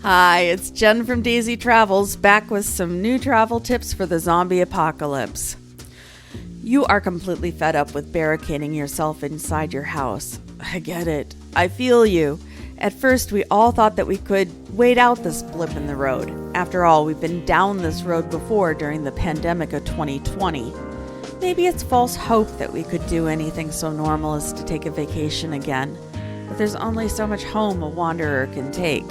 Hi, it's Jen from Daisy Travels, back with some new travel tips for the zombie apocalypse. You are completely fed up with barricading yourself inside your house. I get it. I feel you. At first, we all thought that we could wait out this blip in the road. After all, we've been down this road before during the pandemic of 2020. Maybe it's false hope that we could do anything so normal as to take a vacation again. But there's only so much home a wanderer can take.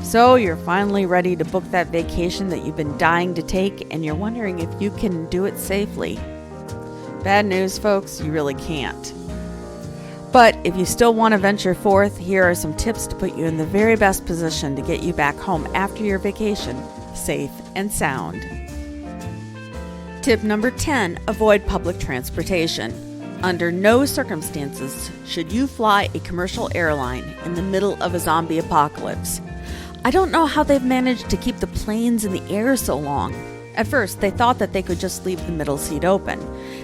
So you're finally ready to book that vacation that you've been dying to take, and you're wondering if you can do it safely. Bad news, folks, you really can't. But if you still want to venture forth, here are some tips to put you in the very best position to get you back home after your vacation, safe and sound. Tip number 10, avoid public transportation. Under no circumstances should you fly a commercial airline in the middle of a zombie apocalypse. I don't know how they've managed to keep the planes in the air so long. At first, they thought that they could just leave the middle seat open.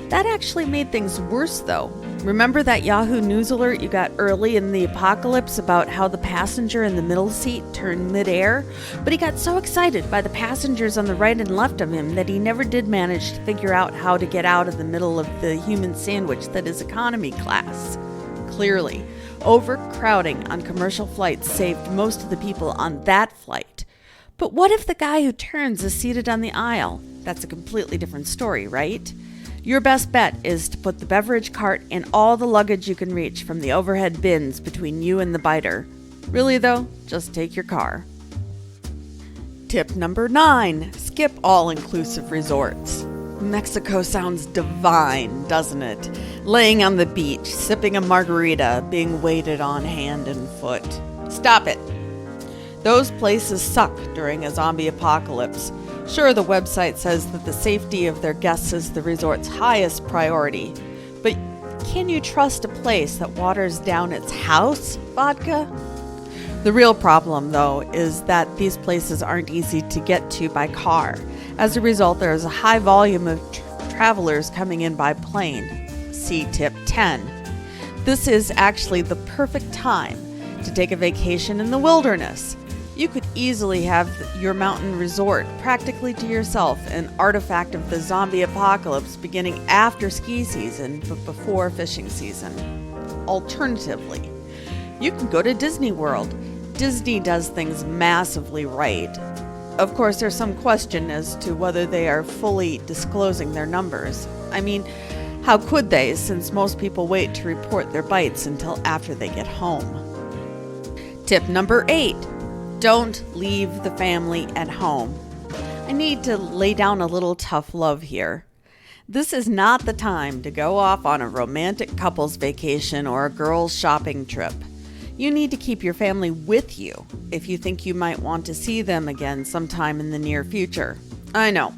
That actually made things worse, though. Remember that Yahoo News alert you got early in the apocalypse about how the passenger in the middle seat turned midair? But he got so excited by the passengers on the right and left of him that he never did manage to figure out how to get out of the middle of the human sandwich that is economy class. Clearly, overcrowding on commercial flights saved most of the people on that flight. But what if the guy who turns is seated on the aisle? That's a completely different story, right? Your best bet is to put the beverage cart and all the luggage you can reach from the overhead bins between you and the biter. Really though, just take your car. Tip number 9, skip all-inclusive resorts. Mexico sounds divine, doesn't it? Laying on the beach, sipping a margarita, being waited on hand and foot. Stop it. Those places suck during a zombie apocalypse. Sure, the website says that the safety of their guests is the resort's highest priority, but can you trust a place that waters down its house vodka? The real problem, though, is that these places aren't easy to get to by car. As a result, there is a high volume of travelers coming in by plane. See tip 10. This is actually the perfect time to take a vacation in the wilderness. You could easily have your mountain resort practically to yourself, an artifact of the zombie apocalypse beginning after ski season but before fishing season. Alternatively, you can go to Disney World. Disney does things massively right. Of course, there's some question as to whether they are fully disclosing their numbers. I mean, how could they, since most people wait to report their bites until after they get home? Tip number 8. Don't leave the family at home. I need to lay down a little tough love here. This is not the time to go off on a romantic couples vacation or a girls' shopping trip. You need to keep your family with you if you think you might want to see them again sometime in the near future. I know,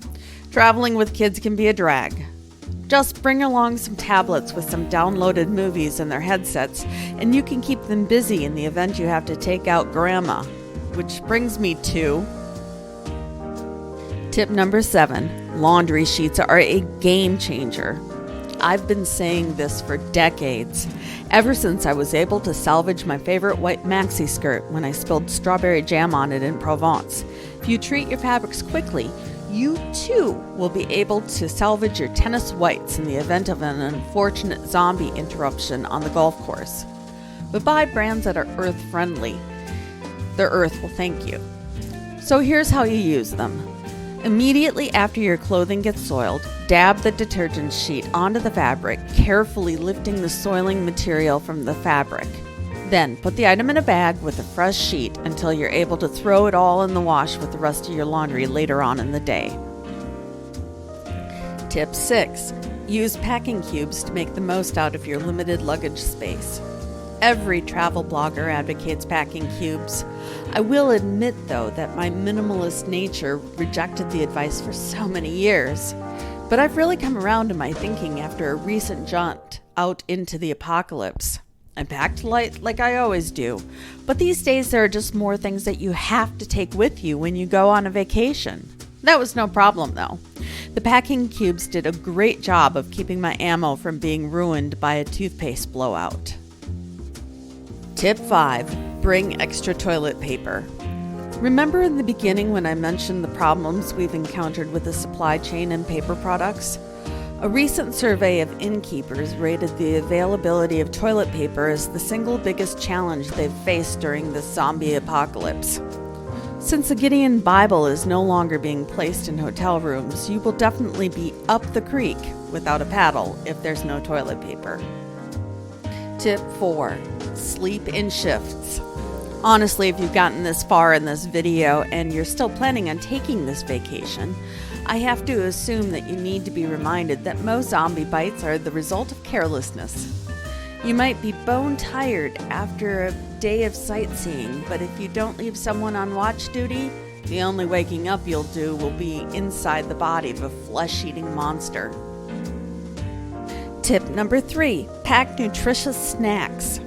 traveling with kids can be a drag. Just bring along some tablets with some downloaded movies and their headsets, and you can keep them busy in the event you have to take out grandma. Which brings me to tip number 7. Laundry sheets are a game changer. I've been saying this for decades, ever since I was able to salvage my favorite white maxi skirt when I spilled strawberry jam on it in Provence. If you treat your fabrics quickly, you too will be able to salvage your tennis whites in the event of an unfortunate zombie interruption on the golf course. But buy brands that are earth-friendly. The earth will thank you. So here's how you use them. Immediately after your clothing gets soiled, dab the detergent sheet onto the fabric, carefully lifting the soiling material from the fabric. Then put the item in a bag with a fresh sheet until you're able to throw it all in the wash with the rest of your laundry later on in the day. Tip 6. Use packing cubes to make the most out of your limited luggage space. Every travel blogger advocates packing cubes. I will admit, though, that my minimalist nature rejected the advice for so many years. But I've really come around to my thinking after a recent jaunt out into the apocalypse. I packed light like I always do, but these days there are just more things that you have to take with you when you go on a vacation. That was no problem, though. The packing cubes did a great job of keeping my ammo from being ruined by a toothpaste blowout. Tip 5. Bring extra toilet paper. Remember in the beginning when I mentioned the problems we've encountered with the supply chain and paper products? A recent survey of innkeepers rated the availability of toilet paper as the single biggest challenge they've faced during this zombie apocalypse. Since the Gideon Bible is no longer being placed in hotel rooms, you will definitely be up the creek without a paddle if there's no toilet paper. Tip 4. Sleep in shifts. Honestly, if you've gotten this far in this video and you're still planning on taking this vacation, I have to assume that you need to be reminded that most zombie bites are the result of carelessness. You might be bone tired after a day of sightseeing, but if you don't leave someone on watch duty, the only waking up you'll do will be inside the body of a flesh-eating monster. Tip number 3. Pack nutritious snacks.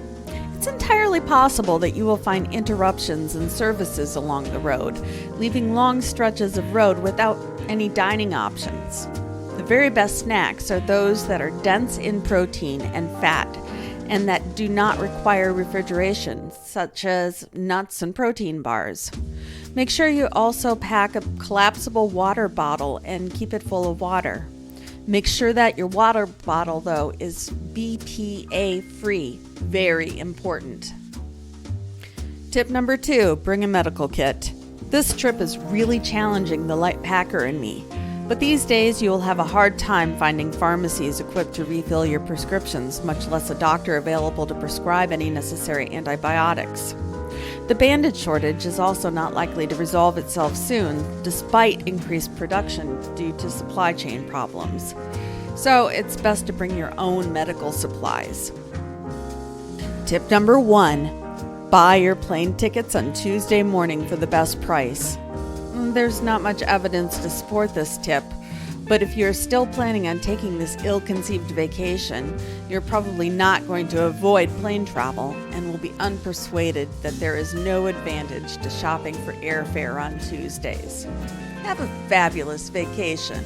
It's entirely possible that you will find interruptions in services along the road, leaving long stretches of road without any dining options. The very best snacks are those that are dense in protein and fat and that do not require refrigeration, such as nuts and protein bars. Make sure you also pack a collapsible water bottle and keep it full of water. Make sure that your water bottle, though, is BPA free. Very important. Tip number 2, bring a medical kit. This trip is really challenging the light packer in me, but these days you will have a hard time finding pharmacies equipped to refill your prescriptions, much less a doctor available to prescribe any necessary antibiotics. The bandage shortage is also not likely to resolve itself soon, despite increased production due to supply chain problems. So it's best to bring your own medical supplies. Tip number 1, buy your plane tickets on Tuesday morning for the best price. There's not much evidence to support this tip, but if you're still planning on taking this ill-conceived vacation, you're probably not going to avoid plane travel and will be unpersuaded that there is no advantage to shopping for airfare on Tuesdays. Have a fabulous vacation.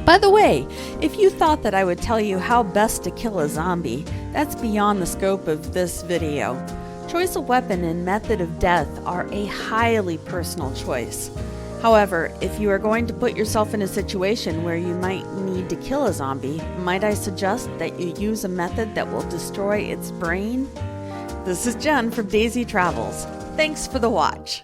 By the way, if you thought that I would tell you how best to kill a zombie, that's beyond the scope of this video. Choice of weapon and method of death are a highly personal choice. However, if you are going to put yourself in a situation where you might need to kill a zombie, might I suggest that you use a method that will destroy its brain? This is Jen from Daisy Travels. Thanks for the watch.